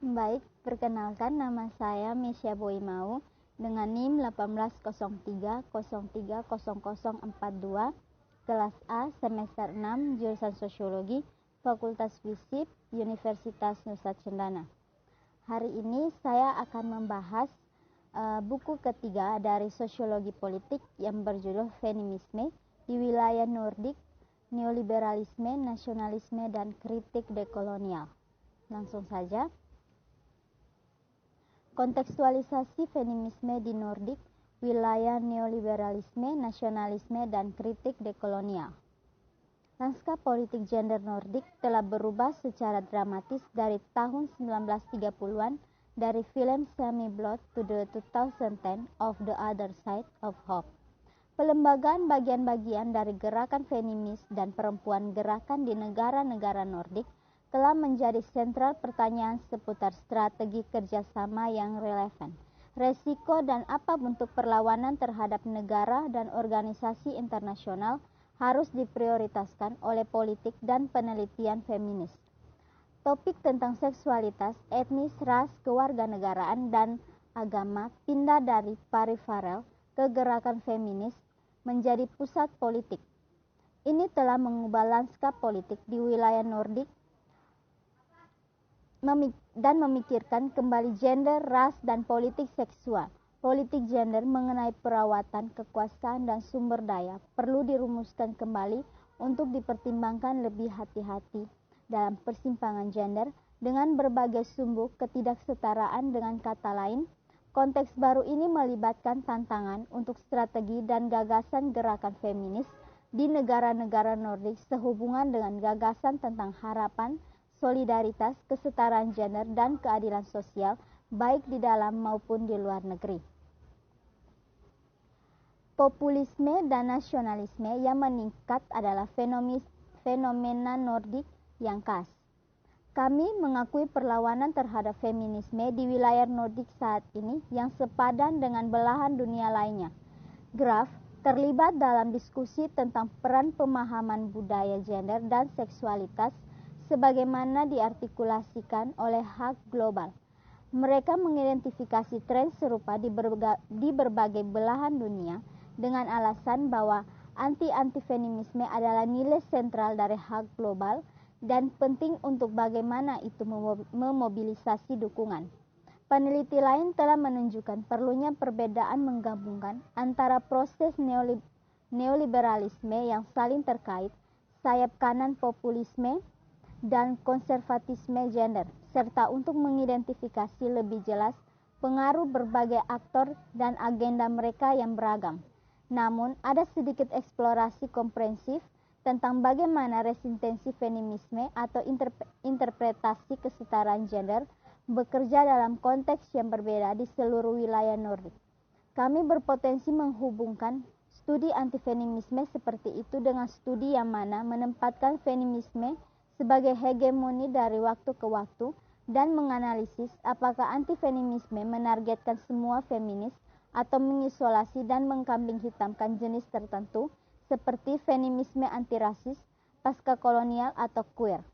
Baik, perkenalkan nama saya Mesya Boimau dengan NIM 1803030042, kelas A, semester 6, jurusan Sosiologi, Fakultas Fisip, Universitas Nusa Cendana. Hari ini saya akan membahas buku ketiga dari Sosiologi Politik yang berjudul Feminisme di Wilayah Nordik, Neoliberalisme, Nasionalisme, dan Kritik Dekolonial. Langsung saja. Kontekstualisasi feminisme di Nordik, wilayah neoliberalisme, nasionalisme, dan kritik dekolonial. Lanskap politik gender Nordik telah berubah secara dramatis dari tahun 1930-an dari film Semi-Blood to the 2010 of the Other Side of Hope. Pelembagaan bagian-bagian dari gerakan feminis dan perempuan gerakan di negara-negara Nordik telah menjadi sentral pertanyaan seputar strategi kerjasama yang relevan, resiko dan apa bentuk perlawanan terhadap negara dan organisasi internasional harus diprioritaskan oleh politik dan penelitian feminis. Topik tentang seksualitas, etnis, ras, kewarganegaraan, dan agama pindah dari periferal ke gerakan feminis menjadi pusat politik. Ini telah mengubah lanskap politik di wilayah Nordik dan memikirkan kembali gender, ras, dan politik seksual. Politik gender mengenai perawatan, kekuasaan, dan sumber daya perlu dirumuskan kembali untuk dipertimbangkan lebih hati-hati dalam persimpangan gender dengan berbagai sumber ketidaksetaraan. Dengan kata lain, konteks baru ini melibatkan tantangan untuk strategi dan gagasan gerakan feminis di negara-negara Nordik sehubungan dengan gagasan tentang harapan, solidaritas, kesetaraan gender, dan keadilan sosial baik di dalam maupun di luar negeri. Populisme dan nasionalisme yang meningkat adalah fenomena Nordik yang khas. Kami mengakui perlawanan terhadap feminisme di wilayah Nordik saat ini yang sepadan dengan belahan dunia lainnya. Graf terlibat dalam diskusi tentang peran pemahaman budaya gender dan seksualitas sebagaimana diartikulasikan oleh hak global. Mereka mengidentifikasi tren serupa di berbagai belahan dunia dengan alasan bahwa anti-feminisme adalah nilai sentral dari hak global dan penting untuk bagaimana itu memobilisasi dukungan. Peneliti lain telah menunjukkan perlunya perbedaan menggabungkan antara proses neoliberalisme yang saling terkait, sayap kanan populisme, dan konservatisme gender, serta untuk mengidentifikasi lebih jelas pengaruh berbagai aktor dan agenda mereka yang beragam. Namun, ada sedikit eksplorasi komprehensif tentang bagaimana resistensi feminisme atau interpretasi kesetaraan gender bekerja dalam konteks yang berbeda di seluruh wilayah Nordik. Kami berpotensi menghubungkan studi anti-feminisme seperti itu dengan studi yang mana menempatkan feminisme sebagai hegemoni dari waktu ke waktu dan menganalisis apakah anti-feminisme menargetkan semua feminis atau mengisolasi dan mengkambing hitamkan jenis tertentu seperti feminisme antirasis, pasca kolonial, atau queer.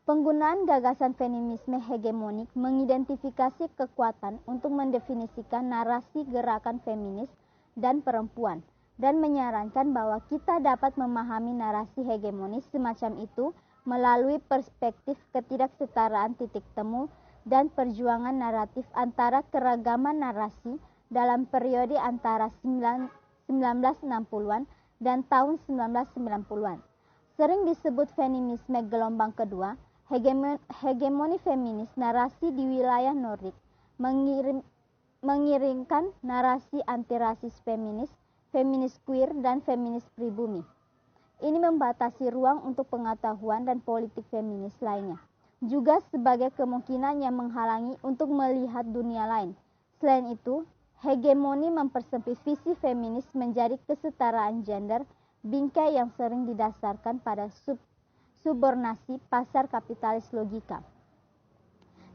Penggunaan gagasan feminisme hegemonik mengidentifikasi kekuatan untuk mendefinisikan narasi gerakan feminis dan perempuan, dan menyarankan bahwa kita dapat memahami narasi hegemonis semacam itu melalui perspektif ketidaksetaraan titik temu dan perjuangan naratif antara keragaman narasi dalam periode antara 1960-an dan tahun 1990-an. Sering disebut feminisme gelombang kedua, hegemoni feminis narasi di wilayah Nordik mengiringkan narasi antirasis feminis, feminis queer, dan feminis pribumi. Ini membatasi ruang untuk pengetahuan dan politik feminis lainnya, juga sebagai kemungkinan yang menghalangi untuk melihat dunia lain. Selain itu, hegemoni mempersempit visi feminis menjadi kesetaraan gender, bingkai yang sering didasarkan pada subordinasi pasar kapitalis logika,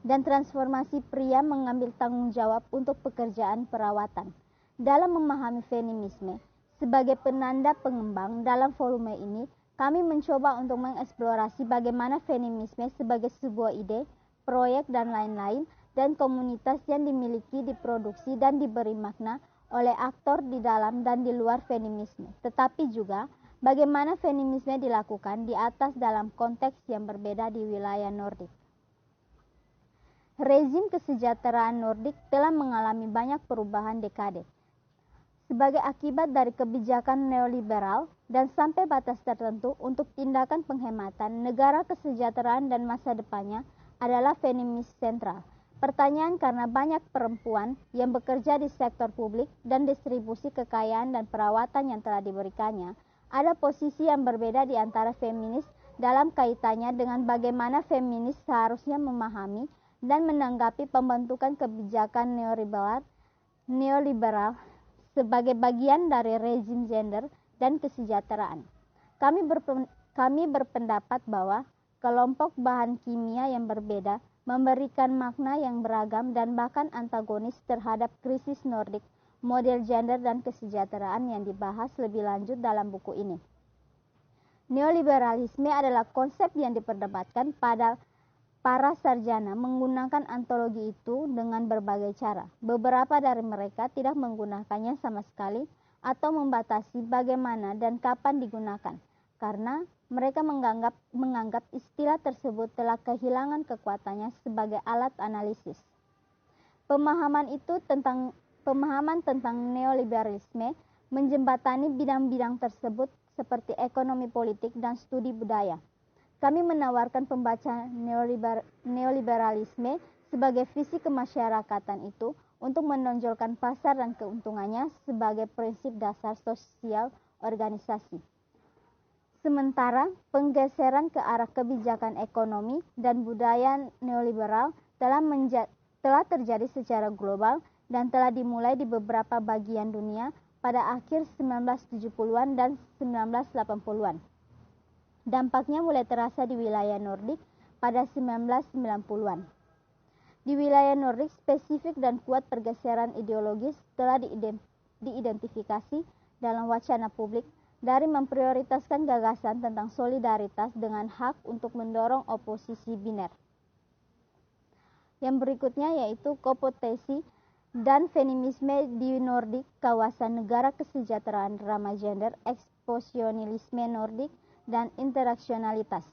dan transformasi pria mengambil tanggung jawab untuk pekerjaan perawatan. Dalam memahami feminisme sebagai penanda pengembang dalam volume ini, Kami mencoba untuk mengeksplorasi bagaimana feminisme sebagai sebuah ide, proyek, dan lain-lain, dan komunitas yang dimiliki, diproduksi, dan diberi makna oleh aktor di dalam dan di luar feminisme. Tetapi juga bagaimana feminisme dilakukan di atas dalam konteks yang berbeda di wilayah Nordik. Rezim kesejahteraan Nordik telah mengalami banyak perubahan dekade. Sebagai akibat dari kebijakan neoliberal dan sampai batas tertentu untuk tindakan penghematan, negara kesejahteraan dan masa depannya adalah feminis sentral. Pertanyaan karena banyak perempuan yang bekerja di sektor publik dan distribusi kekayaan dan perawatan yang telah diberikannya, ada posisi yang berbeda di antara feminis dalam kaitannya dengan bagaimana feminis seharusnya memahami dan menanggapi pembentukan kebijakan neoliberal sebagai bagian dari rezim gender dan kesejahteraan. Kami berpendapat bahwa kelompok bahan kimia yang berbeda memberikan makna yang beragam dan bahkan antagonis terhadap krisis Nordik, model gender dan kesejahteraan yang dibahas lebih lanjut dalam buku ini. Neoliberalisme adalah konsep yang diperdebatkan pada para sarjana menggunakan antologi itu dengan berbagai cara. Beberapa dari mereka tidak menggunakannya sama sekali atau membatasi bagaimana dan kapan digunakan, karena mereka menganggap istilah tersebut telah kehilangan kekuatannya sebagai alat analisis. Pemahaman tentang neoliberalisme menjembatani bidang-bidang tersebut seperti ekonomi politik dan studi budaya. Kami menawarkan pembaca neoliberalisme sebagai visi kemasyarakatan itu untuk menonjolkan pasar dan keuntungannya sebagai prinsip dasar sosial organisasi. Sementara penggeseran ke arah kebijakan ekonomi dan budaya neoliberal telah terjadi secara global dan telah dimulai di beberapa bagian dunia pada akhir 1970-an dan 1980-an. Dampaknya mulai terasa di wilayah Nordik pada 1990-an. Di wilayah Nordik, spesifik dan kuat pergeseran ideologis telah diidentifikasi dalam wacana publik dari memprioritaskan gagasan tentang solidaritas dengan hak untuk mendorong oposisi biner. Yang berikutnya yaitu kompetisi dan feminisme di Nordik, kawasan negara kesejahteraan ramah gender, eksposionisme Nordik, dan interaksionalitas.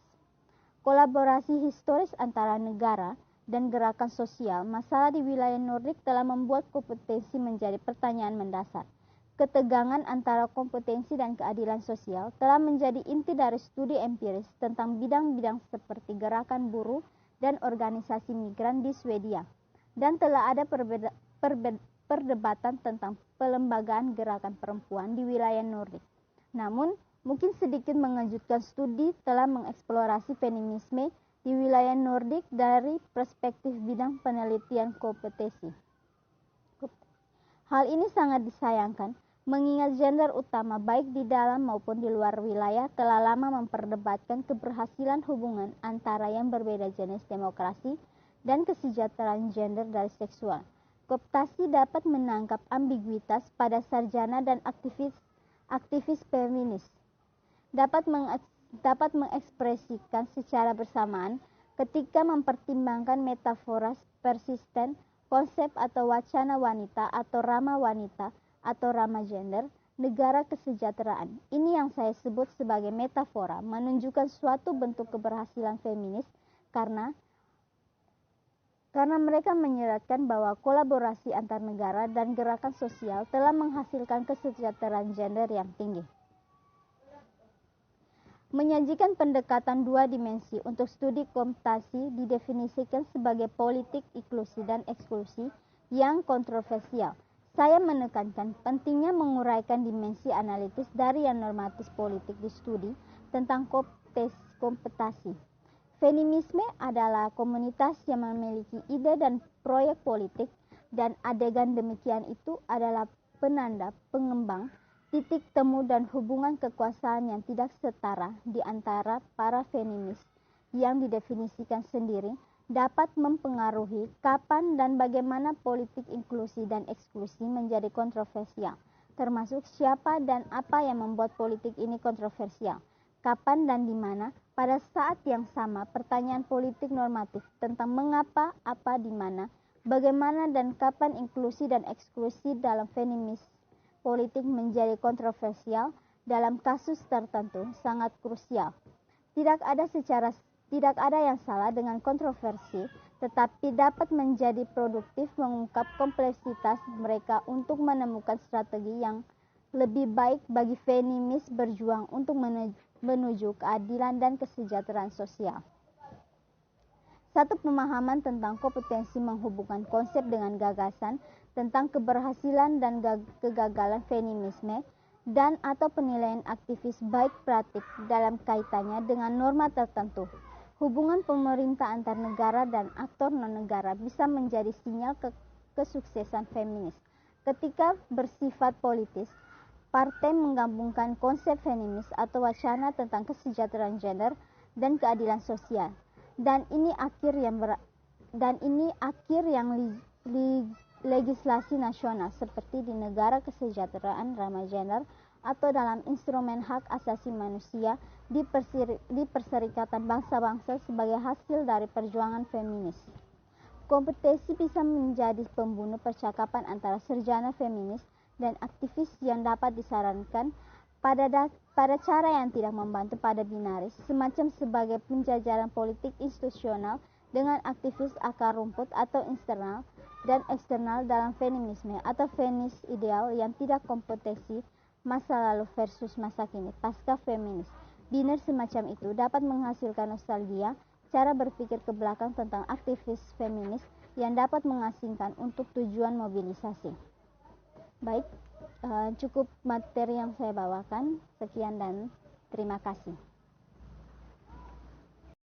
Kolaborasi historis antara negara dan gerakan sosial masalah di wilayah Nordik telah membuat kompetensi menjadi pertanyaan mendasar. Ketegangan antara kompetensi dan keadilan sosial telah menjadi inti dari studi empiris tentang bidang-bidang seperti gerakan buruh dan organisasi migran di Swedia, dan telah ada perdebatan tentang pelembagaan gerakan perempuan di wilayah Nordik. Namun, mungkin sedikit mengejutkan, studi telah mengeksplorasi feminisme di wilayah Nordik dari perspektif bidang penelitian kompetensi. Hal ini sangat disayangkan, mengingat gender utama baik di dalam maupun di luar wilayah telah lama memperdebatkan keberhasilan hubungan antara yang berbeda jenis demokrasi dan kesejahteraan gender dari seksual. Kooptasi dapat menangkap ambiguitas pada sarjana dan aktivis feminis. Dapat mengekspresikan secara bersamaan ketika mempertimbangkan metafora persisten, konsep atau wacana wanita atau ramah wanita atau ramah gender, negara kesejahteraan. Ini yang saya sebut sebagai metafora, menunjukkan suatu bentuk keberhasilan feminis karena mereka menyeratkan bahwa kolaborasi antar negara dan gerakan sosial telah menghasilkan kesejahteraan gender yang tinggi. Menyajikan pendekatan dua dimensi untuk studi komputasi didefinisikan sebagai politik inklusi dan eksklusi yang kontroversial. Saya menekankan pentingnya menguraikan dimensi analitis dari yang normatif politik di studi tentang komputasi. Feminisme adalah komunitas yang memiliki ide dan proyek politik, dan adegan demikian itu adalah penanda pengembang titik temu dan hubungan kekuasaan yang tidak setara di antara para feminis yang didefinisikan sendiri dapat mempengaruhi kapan dan bagaimana politik inklusi dan eksklusi menjadi kontroversial, termasuk siapa dan apa yang membuat politik ini kontroversial. kapan dan di mana. Pada saat yang sama, pertanyaan politik normatif tentang mengapa, apa, di mana, bagaimana, dan kapan inklusi dan eksklusi dalam feminis politik menjadi kontroversial dalam kasus tertentu sangat krusial. Tidak ada yang salah dengan kontroversi, tetapi dapat menjadi produktif mengungkap kompleksitas mereka untuk menemukan strategi yang lebih baik bagi feminis berjuang untuk menuju keadilan dan kesejahteraan sosial. Satu pemahaman tentang kompetensi menghubungkan konsep dengan gagasan tentang keberhasilan dan kegagalan feminisme dan atau penilaian aktivis baik praktik dalam kaitannya dengan norma tertentu. Hubungan pemerintah antar negara dan aktor non-negara bisa menjadi sinyal kesuksesan feminis. Ketika bersifat politis, partai menggabungkan konsep feminis atau wacana tentang kesejahteraan gender dan keadilan sosial. Dan ini akhir yang legislasi nasional seperti di Negara Kesejahteraan Ramah Gender atau dalam instrumen hak asasi manusia di Perserikatan Bangsa-Bangsa sebagai hasil dari perjuangan feminis. Kompetensi bisa menjadi pembunuh percakapan antara sarjana feminis dan aktivis yang dapat disarankan pada cara yang tidak membantu pada binaris, semacam sebagai penjajaran politik institusional dengan aktivis akar rumput atau internal dan eksternal dalam feminisme atau feminis ideal yang tidak kompetensi masa lalu versus masa kini pasca feminis. Biner semacam itu dapat menghasilkan nostalgia, cara berpikir ke belakang tentang aktivis feminis yang dapat mengasingkan untuk tujuan mobilisasi. Baik, cukup materi yang saya bawakan. Sekian dan terima kasih.